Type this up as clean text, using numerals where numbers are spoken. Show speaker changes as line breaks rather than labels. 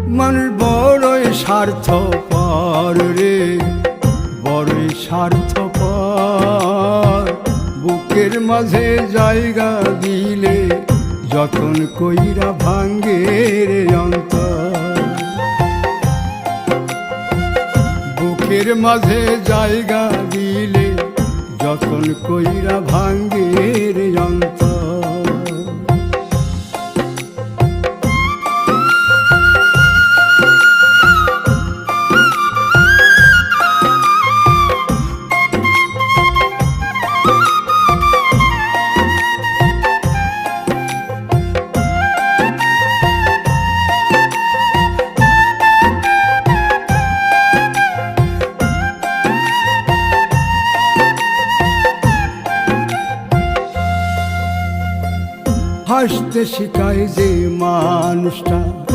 মানুষ বড়ই স্বার্থপর রে, বড়ই স্বার্থপর। বুকের মাঝে জায়গা দিলে যতন কইরা ভাঙ্গে রে অন্তর। বুকের মাঝে জায়গা দিলে যতন কইরা ভাঙ্গে রে অন্তর। হাসতে শিখায় যে মানুষটা